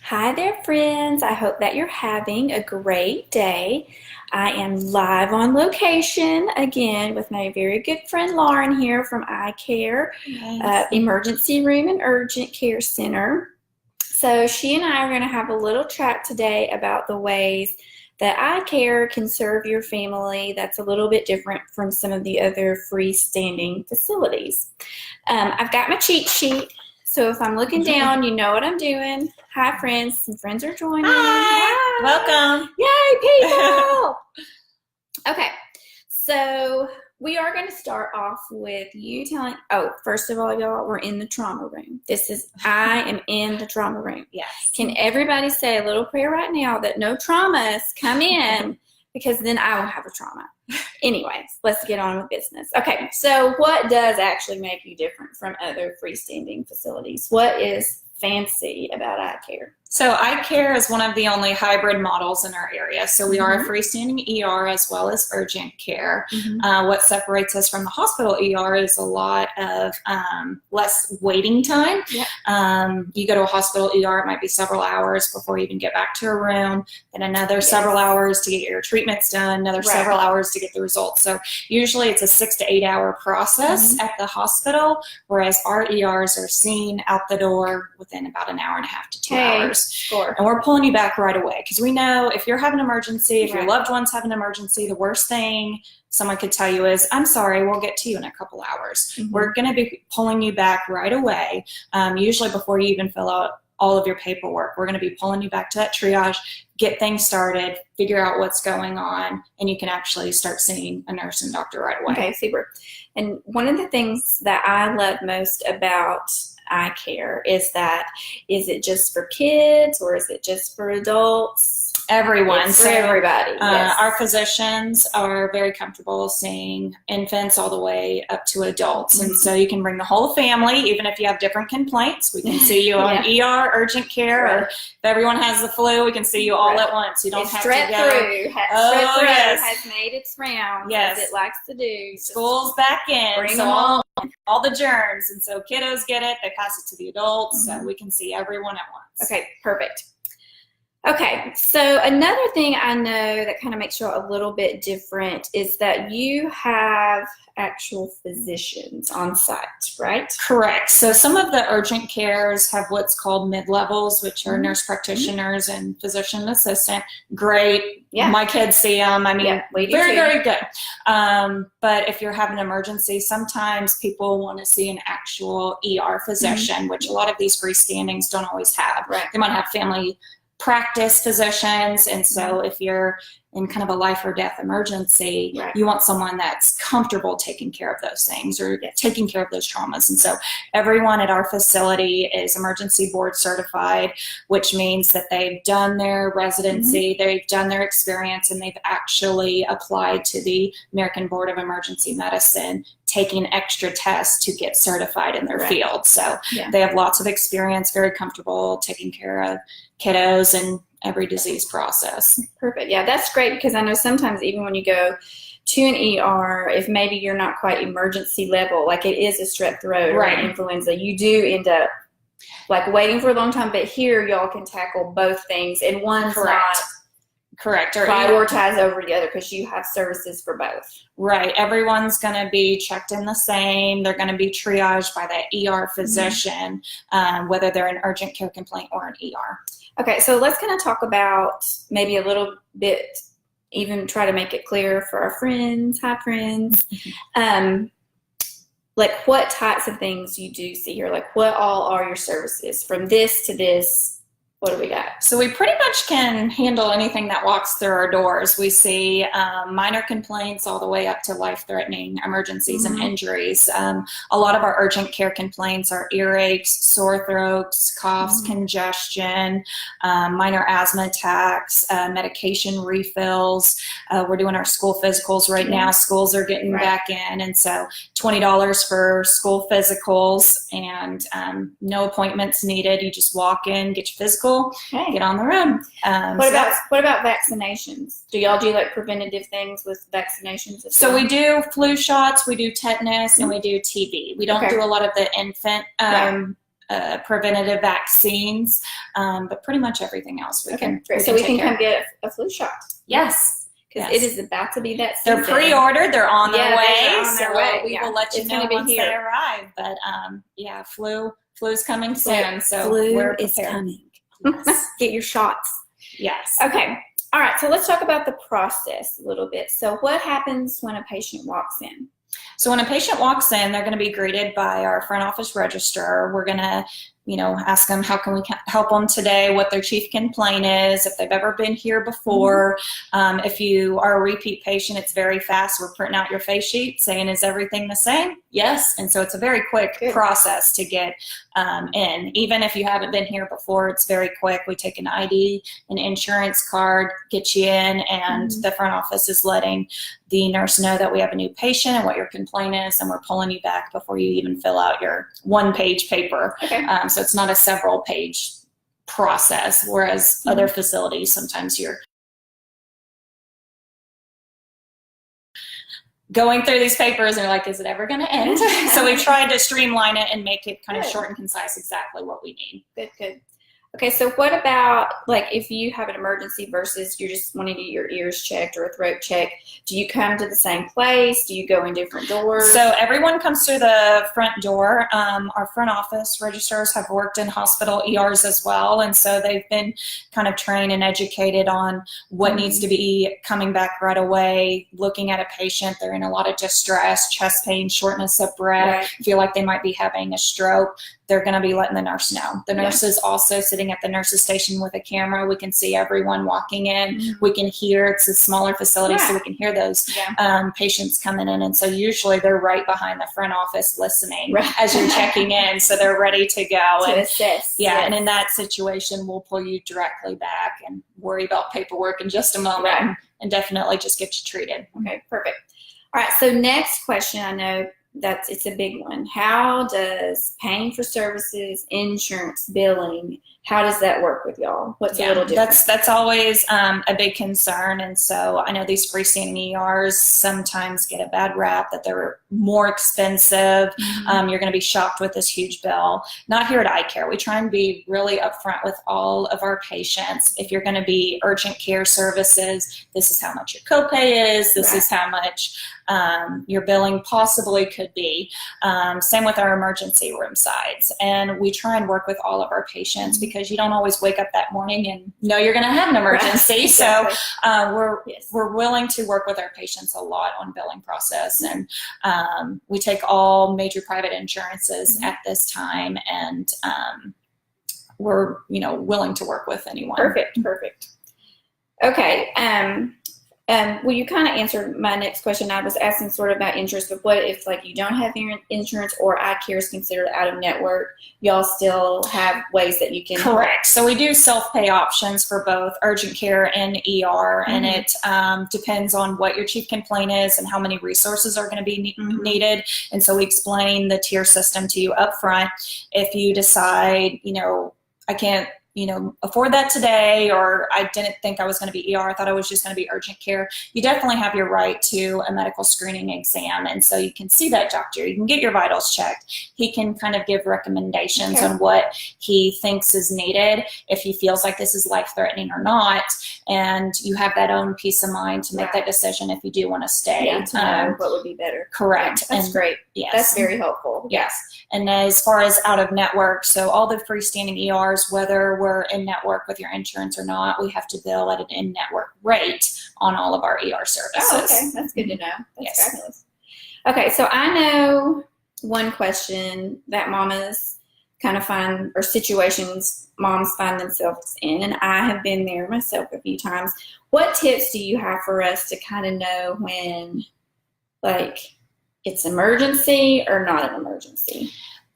Hi there, friends. I hope that you're having a great day. I am live on location again with my very good friend Lauren here from iCare, Yes. Emergency Room and Urgent Care Center. So she and I are going to have a little chat today about the ways that iCare can serve your family that's a little bit different from some of the other freestanding facilities. I've got my cheat sheet. So if I'm looking down, you know what I'm doing. Hi, friends. Some friends are joining. Hi. Welcome. Yay, people. Okay. So we are going to start off with you telling, first of all, y'all, we're in the trauma room. I am in the trauma room. Yes. Can everybody say a little prayer right now that no traumas come in because then I will have a trauma. Anyways, let's get on with business. Okay, so what does actually make you different from other freestanding facilities? What is fancy about iCare? So iCare is one of the only hybrid models in our area. So we are a freestanding ER as well as urgent care. What separates us from the hospital ER is a lot of less waiting time. You go to a hospital ER, it might be several hours before you even get back to a room, then another several hours to get your treatments done, another several hours to get the results. So usually it's a 6 to 8 hour process at the hospital, whereas our ERs are seen out the door within about an hour and a half to 2 hours. Sure. And we're pulling you back right away because we know if you're having an emergency, if your loved ones have an emergency, the worst thing someone could tell you is, I'm sorry, we'll get to you in a couple hours. We're going to be pulling you back right away, usually before you even fill out all of your paperwork. We're going to be pulling you back to that triage, get things started, figure out what's going on, and you can actually start seeing a nurse and doctor right away. Okay, super. And one of the things that I love most about iCare is it just for kids or is it just for adults? Everyone. It's for everybody. Yes. Our physicians are very comfortable seeing infants all the way up to adults. And so you can bring the whole family, even if you have different complaints. We can see you on ER, urgent care, or if everyone has the flu, we can see you all at once. You don't have to go. Strep through has made its rounds, as it likes to do. School's back in. Bring them all the germs. And so kiddos get it. They pass it to the adults. So we can see everyone at once. Okay, perfect. Okay, so another thing I know that kind of makes you a little bit different is that you have actual physicians on site, right? Correct. So some of the urgent cares have what's called mid-levels, which are nurse practitioners and physician assistant. Great. Yeah. My kids see them. I mean, very, very good. But if you're having an emergency, sometimes people want to see an actual ER physician, which a lot of these freestandings don't always have. Right. They might have family practice physicians, and so if you're in kind of a life or death emergency, you want someone that's comfortable taking care of those things or taking care of those traumas. And so everyone at our facility is emergency board certified, which means that they've done their residency, they've done their experience, and they've actually applied to the American Board of Emergency Medicine, taking extra tests to get certified in their field. So they have lots of experience, very comfortable taking care of kiddos and every disease process. Perfect. Yeah, that's great because I know sometimes even when you go to an ER, if maybe you're not quite emergency level, like it is a strep throat or an influenza, you do end up like waiting for a long time. But here y'all can tackle both things and one's not prioritize over the other because you have services for both. Right. Everyone's going to be checked in the same. They're going to be triaged by that ER physician, whether they're an urgent care complaint or an ER. Okay, so let's kind of talk about maybe a little bit, even try to make it clear for our friends. Hi, friends. Like what types of things you do see here? Like what all are your services from this to this? What do we got? So we pretty much can handle anything that walks through our doors. We see minor complaints all the way up to life-threatening emergencies and injuries. A lot of our urgent care complaints are earaches, sore throats, coughs, congestion, minor asthma attacks, medication refills. We're doing our school physicals right now. Schools are getting back in, and so $20 for school physicals and no appointments needed. You just walk in, get your physical, get on the road. What about vaccinations? Do y'all do like preventative things with vaccinations as well? So we do flu shots, we do tetanus, and we do TB. We don't do a lot of the infant preventative vaccines, but pretty much everything else we can. So we can come get a flu shot. Yes. Because it is about to be that season. They're pre-ordered. They're on their way. We will let you know once they arrive. But flu's coming soon. So we're prepared. Flu is coming. Yes. Get your shots. Yes. Okay. All right. So let's talk about the process a little bit. So what happens when a patient walks in? So when a patient walks in, they're going to be greeted by our front office registrar. We're going to, ask them how can we help them today, what their chief complaint is, if they've ever been here before. If you are a repeat patient, it's very fast. We're printing out your face sheet saying, is everything the same? Yes. And so it's a very quick process to get in. Even if you haven't been here before, it's very quick. We take an ID, an insurance card, get you in, and the front office is letting the nurse know that we have a new patient and what your complaint is, and we're pulling you back before you even fill out your one-page paper. Okay. So it's not a several-page process, whereas other facilities, sometimes you're going through these papers and you're like, is it ever going to end? So we've tried to streamline it and make it kind of short and concise, exactly what we need. Good. Okay, so what about, like, if you have an emergency versus you're just wanting to get your ears checked or a throat check, do you come to the same place? Do you go in different doors? So everyone comes through the front door. Our front office registrars have worked in hospital ERs as well, and so they've been kind of trained and educated on what needs to be coming back right away, looking at a patient. They're in a lot of distress, chest pain, shortness of breath, feel like they might be having a stroke. They're going to be letting the nurse know. The nurse is also sitting at the nurse's station with a camera. We can see everyone walking in. We can hear, it's a smaller facility, so we can hear those patients coming in. And so usually they're right behind the front office listening as you're checking in. So they're ready to go. To assist. And in that situation, we'll pull you directly back and worry about paperwork in just a moment and definitely just get you treated. Okay, perfect. All right, so next question, I know it's a big one. How does paying for services, insurance, billing, how does that work with y'all? What's a little different? That's always a big concern. And so I know these freestanding ERs sometimes get a bad rap that they're more expensive. You're going to be shocked with this huge bill. Not here at iCare. We try and be really upfront with all of our patients. If you're going to be urgent care services, this is how much your copay is. This is how much your billing possibly could be. Same with our emergency room sides. And we try and work with all of our patients because you don't always wake up that morning and know you're going to have an emergency. Exactly. So we're willing to work with our patients a lot on billing process. And we take all major private insurances at this time, and we're willing to work with anyone. Perfect. Okay. Well, you kind of answered my next question. I was asking sort of about insurance, but what if, like, you don't have your insurance or iCare is considered out of network? Y'all still have ways that you can. Correct. So we do self-pay options for both urgent care and ER, and it depends on what your chief complaint is and how many resources are going to be needed. And so we explain the tier system to you up front. If you decide, I can't afford that today, or I didn't think I was going to be ER, I thought I was just going to be urgent care, you definitely have your right to a medical screening exam. And so you can see that doctor, you can get your vitals checked. He can kind of give recommendations on what he thinks is needed, if he feels like this is life-threatening or not. And you have that own peace of mind to make that decision if you do want to stay. To know what would be better. Correct. That's great. Yes. That's very helpful. Yes. And as far as out of network, so all the freestanding ERs, whether we're in network with your insurance or not, we have to bill at an in-network rate on all of our ER services. Oh, okay. That's good to know. That's fabulous. Okay, so I know one question that mamas kind of find, or situations moms find themselves in, and I have been there myself a few times. What tips do you have for us to kind of know when, like, it's emergency or not an emergency?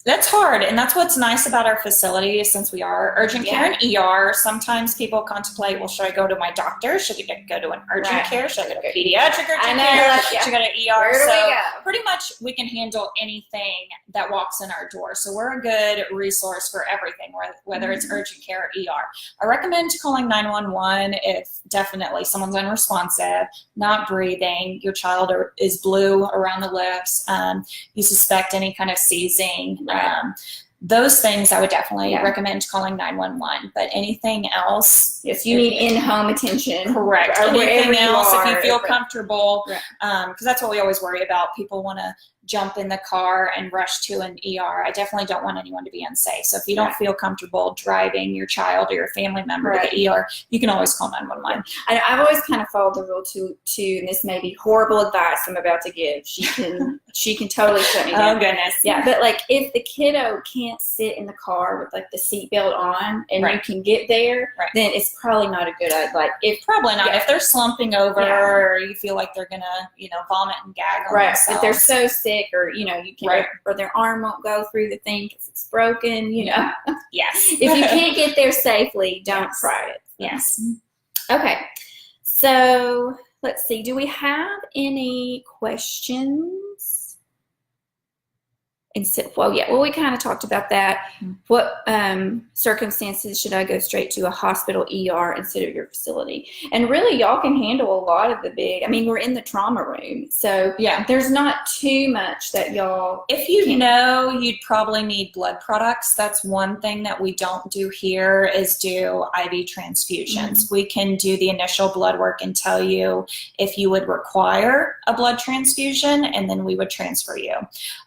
That's hard, and that's what's nice about our facility. Since we are urgent care and ER, sometimes people contemplate, well, should I go to my doctor? Should I go to an urgent care? Should I go to pediatric urgent care? Should I go to ER? Where do we go? Pretty much we can handle anything that walks in our door. So we're a good resource for everything, whether it's urgent care or ER. I recommend calling 911 if definitely someone's unresponsive, not breathing, your child is blue around the lips, you suspect any kind of seizing. those things I would definitely recommend calling 911. But anything else, yes, you need in-home attention. Correct. Anything else, if you feel comfortable, right. That's what we always worry about. People want to jump in the car and rush to an ER. I definitely don't want anyone to be unsafe. So if you don't feel comfortable driving your child or your family member to the ER, you can always call 911. I've always kind of followed the rule too, and this may be horrible advice I'm about to give. She can totally shut me down. Oh goodness. Yeah, but like if the kiddo can't sit in the car with like the seatbelt on and you can get there, then it's probably not a good idea. Like probably not. If they're slumping over or you feel like they're gonna, vomit and gag on themselves. If they're so sick or you can or their arm won't go through the thing because it's broken, Yes. If you can't get there safely, don't try it. Yes. Okay. So let's see. Do we have any questions? We kind of talked about that. What circumstances should I go straight to a hospital ER instead of your facility? And really, y'all can handle a lot of the we're in the trauma room. So there's not too much that y'all. If you'd probably need blood products. That's one thing that we don't do here is do IV transfusions. We can do the initial blood work and tell you if you would require a blood transfusion, and then we would transfer you.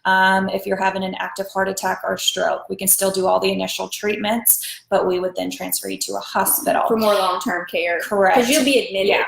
If you're having an active heart attack or stroke, we can still do all the initial treatments, but we would then transfer you to a hospital for more long-term care. Correct. Because you'll be admitted.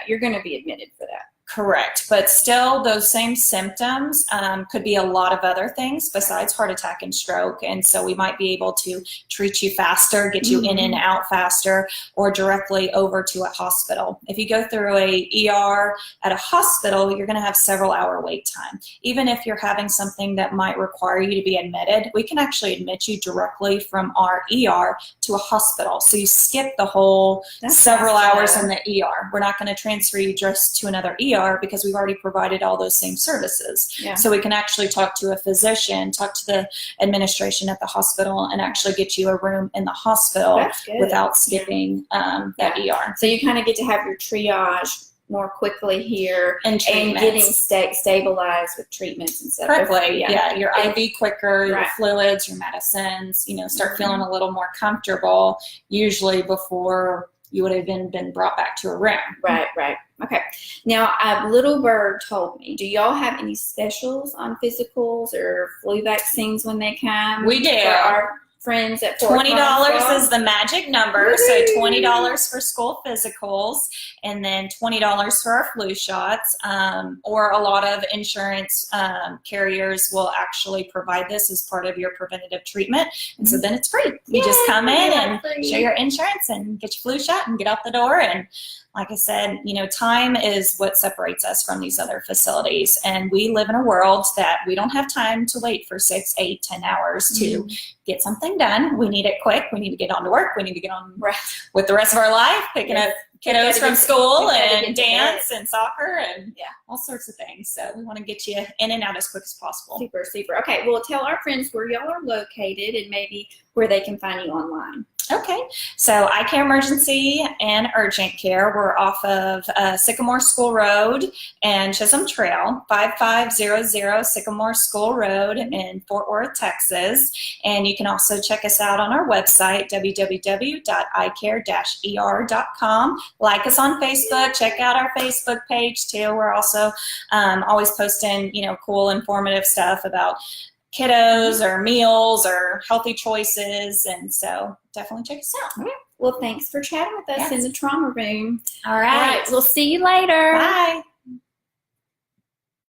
You're going to be admitted for that. Correct. But still, those same symptoms could be a lot of other things besides heart attack and stroke. And so we might be able to treat you faster, get you in and out faster, or directly over to a hospital. If you go through a ER at a hospital, you're going to have several hour wait time. Even if you're having something that might require you to be admitted, we can actually admit you directly from our ER to a hospital. So you skip the whole several hours in the ER. We're not going to transfer you just to another ER because we've already provided all those same services. So we can actually talk to a physician, talk to the administration at the hospital, and actually get you a room in the hospital without skipping that ER. So you kind of get to have your triage more quickly here and getting stabilized with treatments and stuff. Correctly, your IV quicker, your fluids, your medicines, start feeling a little more comfortable, usually before you would have been brought back to a room. Right. Okay. Now, a little bird told me, do y'all have any specials on physicals or flu vaccines when they come? We do. For our friends at $20 is the magic number. So $20 for school physicals, and then $20 for our flu shots. Or a lot of insurance carriers will actually provide this as part of your preventative treatment. And so then it's free. You just come in and show your insurance and get your flu shot and get out the door. And like I said, time is what separates us from these other facilities. And we live in a world that we don't have time to wait for 6, 8, 10 hours to get something done. We need it quick. We need to get on to work. We need to get on with the rest of our life, picking up kiddos from school and dance and soccer and all sorts of things. So we want to get you in and out as quick as possible. Super. Okay, well, tell our friends where y'all are located and maybe where they can find you online. Okay, so iCare Emergency and Urgent Care. We're off of Sycamore School Road and Chisholm Trail, 5500 Sycamore School Road in Fort Worth, Texas. And you can also check us out on our website, www.icare-er.com. Like us on Facebook. Check out our Facebook page too. We're also always posting, cool, informative stuff about kiddos or meals or healthy choices, and so definitely check us out. Well, thanks for chatting with us in the trauma room. All right. We'll see you later. Bye.